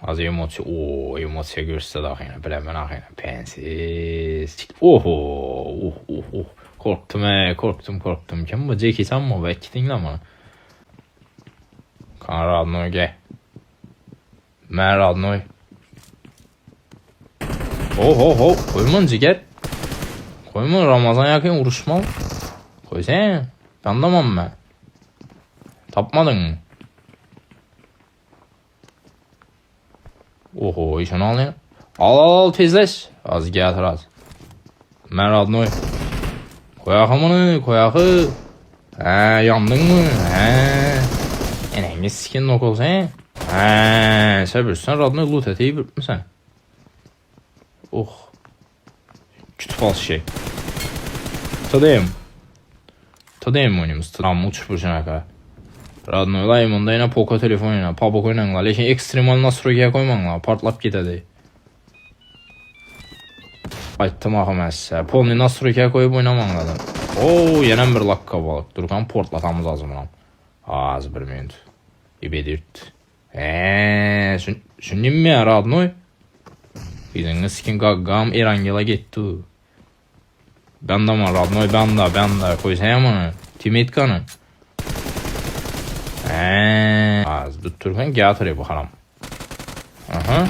Az emosiya. Oo, emosiya görsədə axıyla. Biləmən axıyla. Pensiz. Oho. Korktum. Kim bu? Jackie Chan mı? Belki dinləmə. Kan Radnoy gel. Mən Radnoy. Ho. Koyman ciger. Koyman Ramazan yakın vuruşmalı. Koy sen. Anlamam ben. Tapmadın mı? Oho işini al ya. Al tezleş. Az getir az. Mən Radnoy. Koyakı mı? Koyakı. Yandın mı? Enəngə sikin nok olsa sən bilirsən Radnoy loot eteyi bilmirsən. Kütüp al şey. Tadayım oyunumuz. Tamam uçuş burcuna kadar. Radnoy layımında yine Poco telefonuyla, Paboko ile la. Lekin ekstremal nastrokiye koyman la. Partlap gitedi. Aytdım axı mən sizə. Polni nastrokiye koyup oynaman lazım. Yenen bir lakka balık. Durkan portlatamız lazım lan. Az bir minut. İbedirt. Şunun mi ya Radnoy? Bizden skin gaggam Erangela gitti. Ben de var Radnoy ben de koysayım onu. Teammate kanı. Az tutturkan getirip bakalım. Aha.